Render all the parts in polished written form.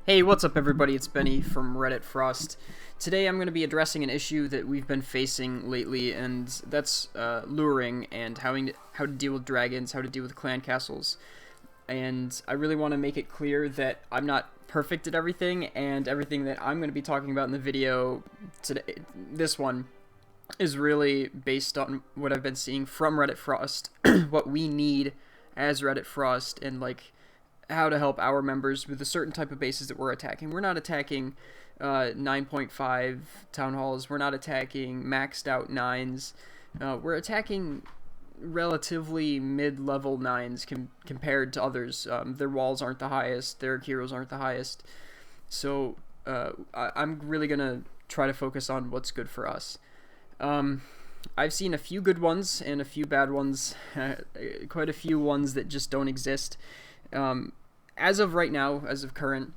Hey, what's up everybody? It's Benny from Reddit Frost. Today I'm going to be addressing an issue that we've been facing lately, and that's luring and how to deal with dragons, how to deal with clan castles. And I really want to make it clear that I'm not perfect at everything, and everything that I'm going to be talking about in the video today, this one, is really based on what I've been seeing from Reddit Frost, what we need as Reddit Frost, and like how to help our members with a certain type of bases that we're attacking. We're not attacking 9.5 town halls. We're not attacking maxed out 9s. We're attacking relatively mid-level 9s compared to others. Their walls aren't the highest. Their heroes aren't the highest. So I'm really going to try to focus on what's good for us. I've seen a few good ones and a few bad ones. Quite a few ones that just don't exist. As of right now, as of current,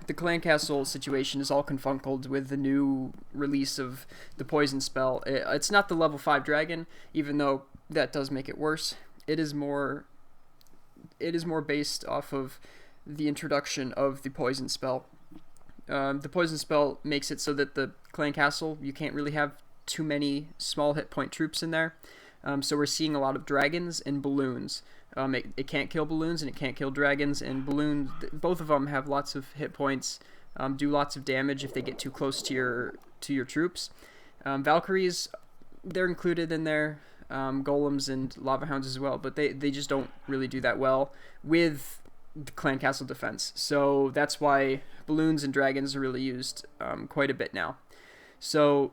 the clan castle situation is all confunkled with the new release of the poison spell. It's not the level 5 dragon, even though that does make it worse. It is more based off of the introduction of the poison spell. The poison spell makes it so that the clan castle, you can't really have too many small hit point troops in there. So we're seeing a lot of dragons and balloons. It can't kill balloons and it can't kill dragons, and balloons, both of them have lots of hit points, do lots of damage if they get too close to your troops. Valkyries, they're included in there, golems and lava hounds as well, but they just don't really do that well with the clan castle defense. So that's why balloons and dragons are really used quite a bit now. So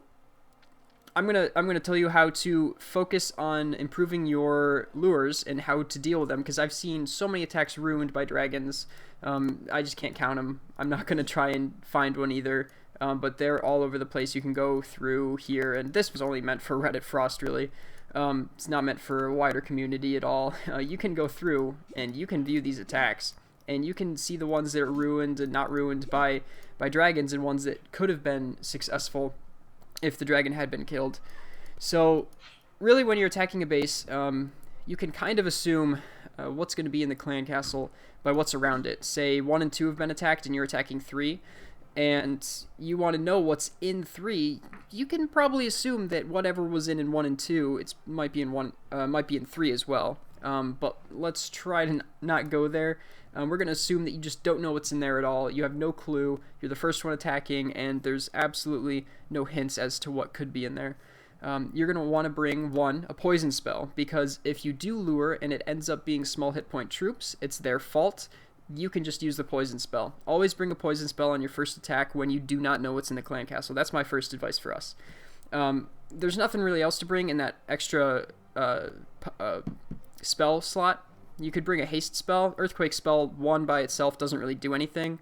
I'm gonna tell you how to focus on improving your lures and how to deal with them, because I've seen so many attacks ruined by dragons. I just can't count them. I'm not gonna try and find one either, but they're all over the place. You can go through here, and this was only meant for Reddit Frost, really. It's not meant for a wider community at all. You can go through and you can view these attacks, and you can see the ones that are ruined and not ruined by dragons, and ones that could have been successful if the dragon had been killed. So really, when you're attacking a base, you can kind of assume what's going to be in the clan castle by what's around it. Say 1 and 2 have been attacked and you're attacking 3, and you want to know what's in 3. You can probably assume that whatever was in 1 and 2, might be in 3 as well. But let's try to not go there. We're going to assume that you just don't know what's in there at all. You have no clue. You're the first one attacking, and there's absolutely no hints as to what could be in there. You're going to want to bring, a poison spell, because if you do lure and it ends up being small hit point troops, it's their fault. You can just use the poison spell. Always bring a poison spell on your first attack when you do not know what's in the clan castle. That's my first advice for us. There's nothing really else to bring in that extra spell slot. You could bring a haste spell. Earthquake spell 1 by itself doesn't really do anything.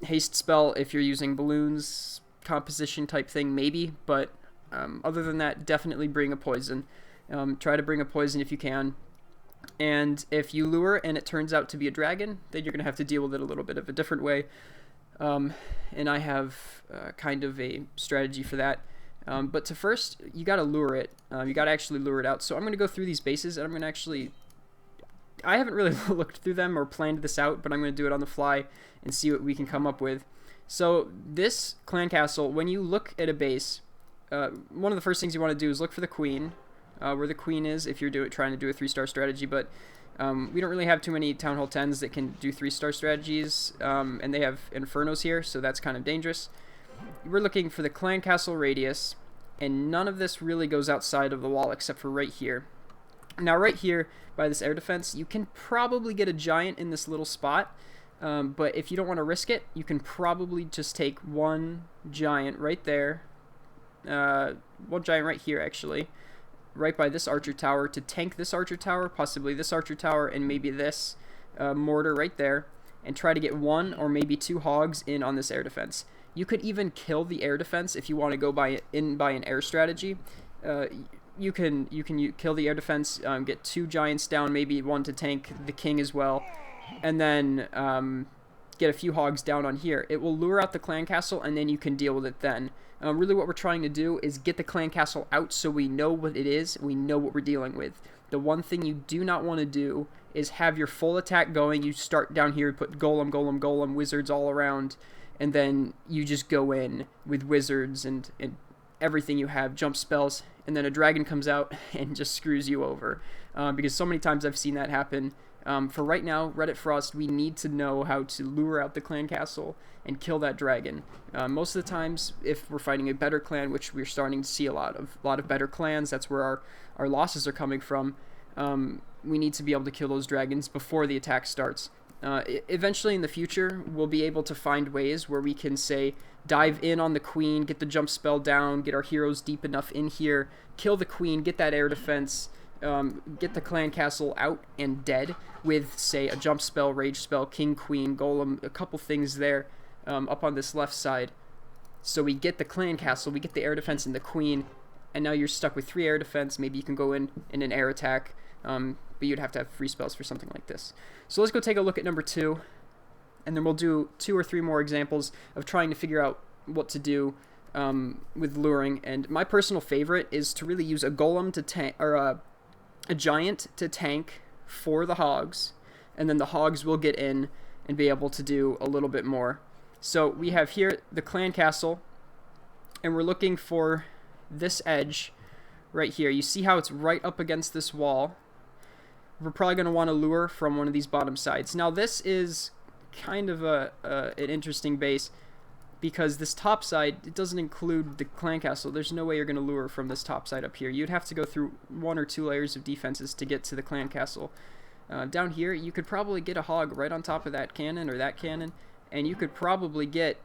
Haste spell, if you're using balloons, composition type thing, maybe, but other than that, definitely bring a poison. Try to bring a poison if you can. And if you lure and it turns out to be a dragon, then you're going to have to deal with it a little bit of a different way. And I have kind of a strategy for that. But to first, you got to lure it. You got to actually lure it out. So I'm going to go through these bases, and I'm going to actually... I haven't really looked through them or planned this out, but I'm going to do it on the fly and see what we can come up with. So this clan castle, when you look at a base, one of the first things you want to do is look for the queen, where the queen is if you're trying to do a 3-star strategy, but we don't really have too many Town Hall 10s that can do 3-star strategies, and they have Infernos here, so that's kind of dangerous. We're looking for the clan castle radius, and none of this really goes outside of the wall except for right here. Now right here by this air defense, you can probably get a giant in this little spot, but if you don't want to risk it, you can probably just take one giant right there, one giant right here actually, right by this archer tower to tank this archer tower, possibly this archer tower, and maybe this mortar right there, and try to get 1 or maybe 2 hogs in on this air defense. You could even kill the air defense if you want to go by an air strategy. You can kill the air defense, get 2 giants down, maybe 1 to tank the king as well, and then get a few hogs down on here. It will lure out the clan castle, and then you can deal with it then. Really what we're trying to do is get the clan castle out so we know what it is, we know what we're dealing with. The one thing you do not want to do is have your full attack going. You start down here, put golem, golem, golem, wizards all around, and then you just go in with wizards and everything you have, jump spells, and then a dragon comes out and just screws you over. Because so many times I've seen that happen. For right now, Reddit Frost, we need to know how to lure out the clan castle and kill that dragon. Most of the times, if we're fighting a better clan, which we're starting to see a lot of better clans, that's where our losses are coming from. We need to be able to kill those dragons before the attack starts. Eventually in the future, we'll be able to find ways where we can, say, dive in on the queen, get the jump spell down, get our heroes deep enough in here, kill the queen, get that air defense, get the clan castle out and dead with, say, a jump spell, rage spell, king, queen, golem, a couple things there up on this left side. So we get the clan castle, we get the air defense and the queen, and now you're stuck with 3 air defense. Maybe you can go in an air attack, but you'd have to have free spells for something like this. So let's go take a look at number 2, and then we'll do 2 or 3 more examples of trying to figure out what to do with luring. And my personal favorite is to really use a golem to tank, or a giant to tank for the hogs, and then the hogs will get in and be able to do a little bit more. So we have here the clan castle, and we're looking for this edge right here. You see how it's right up against this wall? We're probably going to want to lure from one of these bottom sides. Now this is kind of an interesting base, because this top side, it doesn't include the clan castle. There's no way you're going to lure from this top side up here. You'd have to go through 1 or 2 layers of defenses to get to the clan castle. Down here, you could probably get a hog right on top of that cannon or that cannon, and you could probably get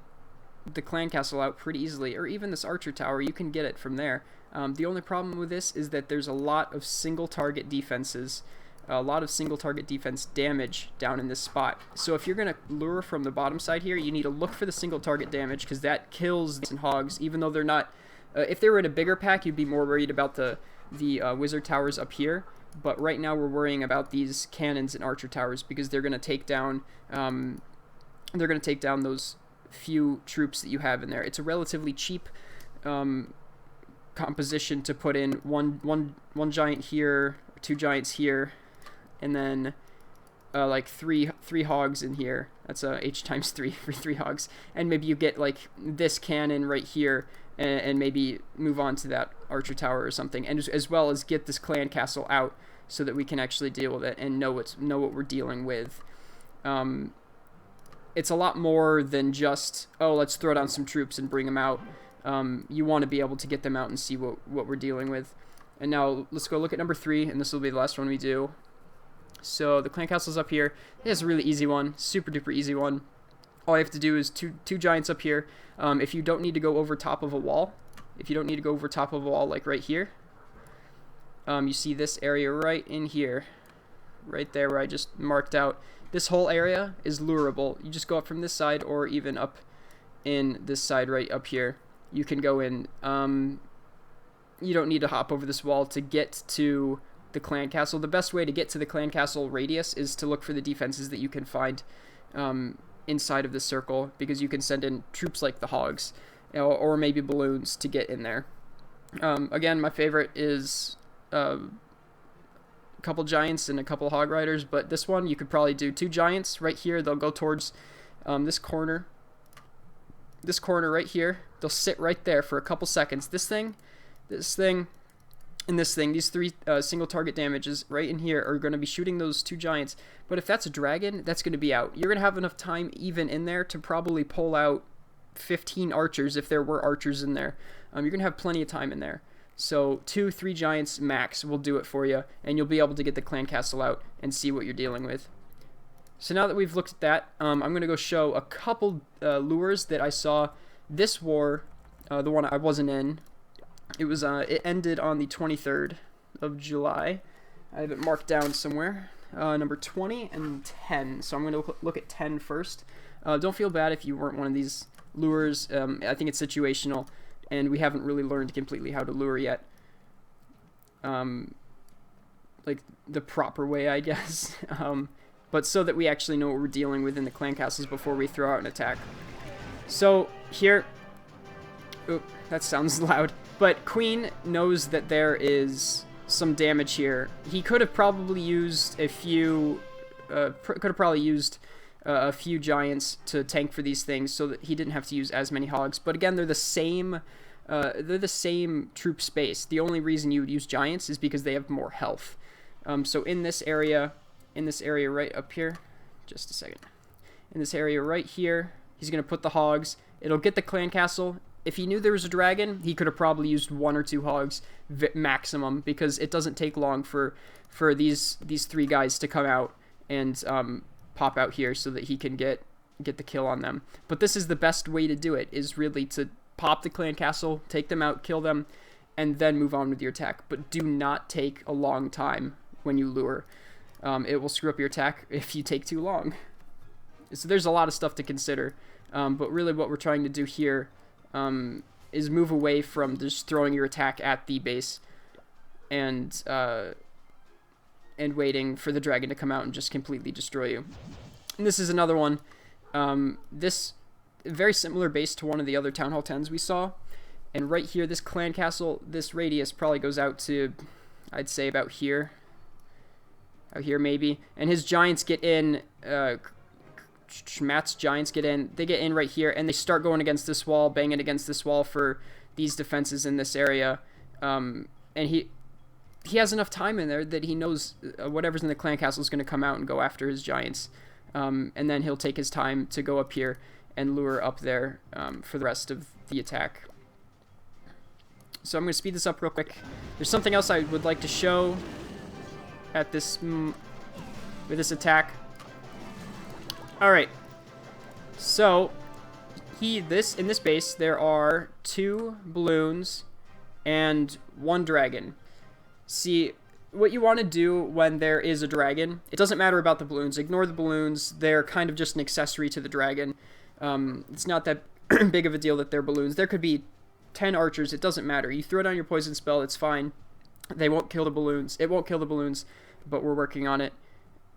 the clan castle out pretty easily, or even this archer tower, you can get it from there. The only problem with this is that there's a lot of single target defenses, a lot of single target defense damage down in this spot. So if you're going to lure from the bottom side here, you need to look for the single target damage, because that kills the hogs, even though they're not... if they were in a bigger pack, you'd be more worried about the wizard towers up here. But right now we're worrying about these cannons and archer towers, because they're going to take down those few troops that you have in there. It's a relatively cheap composition to put in one giant here, 2 giants here, and then like three hogs in here. That's H times 3 for 3 hogs, and maybe you get like this cannon right here, and maybe move on to that archer tower or something, and as well as get this clan castle out so that we can actually deal with it and know what we're dealing with. It's a lot more than just, oh, let's throw down some troops and bring them out. You want to be able to get them out and see what we're dealing with. And now let's go look at number 3, and this will be the last one we do. So the clan castle's up here. It's a really easy one, super duper easy one. All you have to do is two giants up here. If you don't need to go over top of a wall, like right here, you see this area right in here, right there where I just marked out. This whole area is lurable. You just go up from this side, or even up in this side right up here. You can go in. You don't need to hop over this wall to get to the clan castle. The best way to get to the clan castle radius is to look for the defenses that you can find inside of the circle, because you can send in troops like the hogs, or maybe balloons to get in there. Again, my favorite is a couple giants and a couple hog riders, but this one you could probably do 2 giants right here. They'll go towards this corner right here. They'll sit right there for a couple seconds. This thing, and this thing, these 3 single target damages right in here are going to be shooting those 2 giants. But if that's a dragon, that's going to be out. You're going to have enough time even in there to probably pull out 15 archers if there were archers in there. You're going to have plenty of time in there. So 2-3 giants max will do it for you, and you'll be able to get the clan castle out and see what you're dealing with. So now that we've looked at that, I'm going to go show a couple lures that I saw this war, the one I wasn't in. It ended on the 23rd of July. I have it marked down somewhere. Number 20 and 10. So I'm going to look at 10 first. Don't feel bad if you weren't one of these lures. I think it's situational, and we haven't really learned completely how to lure yet. Like the proper way, I guess. But so that we actually know what we're dealing with in the clan castles before we throw out an attack. So here, oop, that sounds loud. But Queen knows that there is some damage here. He could have probably used a few a few giants to tank for these things so that he didn't have to use as many hogs. But again, they're the same troop space. The only reason you would use giants is because they have more health. So in this area right up here, just a second. In this area right here, he's going to put the hogs. It'll get the clan castle. If he knew there was a dragon, he could have probably used 1 or 2 hogs maximum, because it doesn't take long for these 3 guys to come out and pop out here so that he can get the kill on them. But this is the best way to do it, is really to pop the clan castle, take them out, kill them, and then move on with your attack. But do not take a long time when you lure. It will screw up your attack if you take too long. So there's a lot of stuff to consider. But really what we're trying to do here is move away from just throwing your attack at the base and waiting for the dragon to come out and just completely destroy you. And this is another one. This very similar base to one of the other Town Hall 10s we saw. And right here, this clan castle, this radius probably goes out to, I'd say, about here. Out here, maybe. And his giants get in, Matt's giants get in. They get in right here, and they start going against this wall, banging against this wall for these defenses in this area. And he has enough time in there that he knows whatever's in the clan castle is going to come out and go after his giants. And then he'll take his time to go up here and lure up there for the rest of the attack. So I'm going to speed this up real quick. There's something else I would like to show at this with this attack. All right. So in this base there are 2 balloons and 1 dragon. See, what you want to do when there is a dragon, it doesn't matter about the balloons. Ignore the balloons. They're kind of just an accessory to the dragon. It's not that big of a deal that they're balloons. There could be 10 archers. It doesn't matter. You throw down your poison spell. It's fine. They won't kill the balloons. It won't kill the balloons, but we're working on it.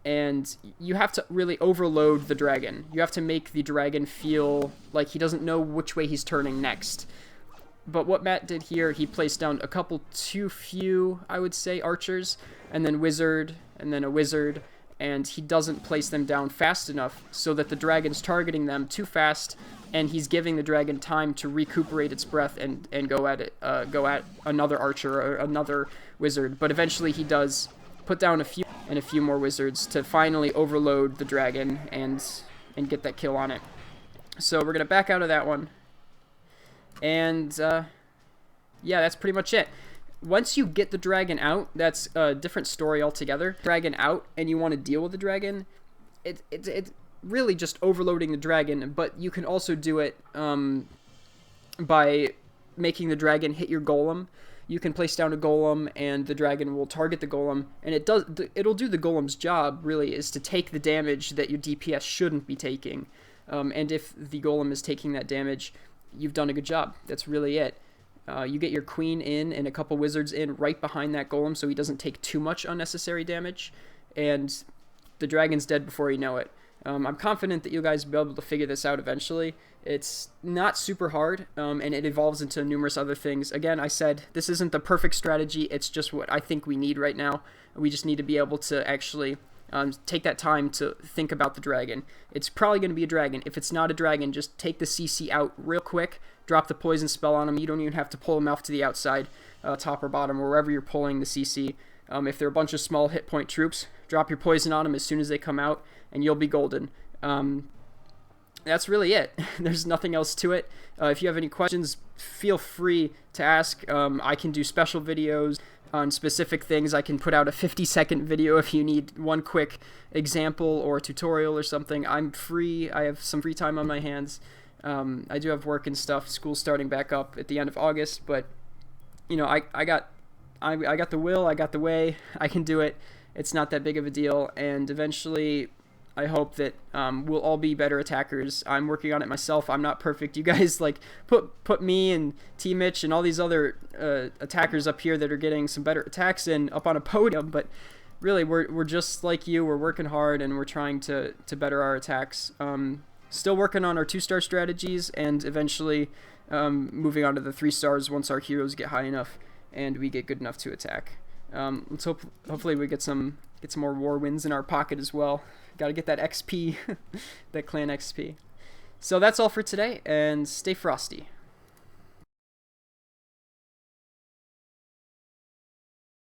And you have to really overload the dragon. You have to make the dragon feel like he doesn't know which way he's turning next. But what Matt did here, he placed down a couple too few, I would say, archers, and then wizard, and then a wizard, and he doesn't place them down fast enough so that the dragon's targeting them too fast, and he's giving the dragon time to recuperate its breath and go at another archer or another wizard. But eventually he does put down a few more wizards to finally overload the dragon and get that kill on it. So we're gonna back out of that one, and yeah, that's pretty much it. Once you get the dragon out, that's a different story altogether. Dragon out, and you want to deal with the dragon. It's really just overloading the dragon, but you can also do it by making the dragon hit your golem. You can place down a golem, and the dragon will target the golem, and it'll do the golem's job, really, is to take the damage that your DPS shouldn't be taking. And if the golem is taking that damage, you've done a good job. That's really it. You get your queen in and a couple wizards in right behind that golem so he doesn't take too much unnecessary damage, and the dragon's dead before you know it. I'm confident that you guys will be able to figure this out eventually. It's not super hard, and it evolves into numerous other things. Again, I said this isn't the perfect strategy. It's just what I think we need right now. We just need to be able to actually take that time to think about the dragon. It's probably going to be a dragon. If it's not a dragon, just take the CC out real quick, drop the poison spell on him. You don't even have to pull him off to the outside, top or bottom, or wherever you're pulling the CC. If they're a bunch of small hit point troops, drop your poison on them as soon as they come out, and you'll be golden. That's really it. There's nothing else to it. If you have any questions, feel free to ask. I can do special videos on specific things. I can put out a 50-second video if you need one quick example or tutorial or something. I'm free. I have some free time on my hands. I do have work and stuff. School's starting back up at the end of August, but you know, I got the will, I got the way, I can do it. It's not that big of a deal, and eventually I hope that we'll all be better attackers. I'm working on it myself. I'm not perfect. You guys like put me and T Mitch and all these other attackers up here that are getting some better attacks in up on a podium, but really we're just like you. We're working hard and we're trying to better our attacks. Still working on our 2-star strategies, and eventually moving on to the 3 stars once our heroes get high enough and we get good enough to attack. Let's hopefully we get some more war wins in our pocket as well. Got to get that XP, that clan XP. So that's all for today, and stay frosty.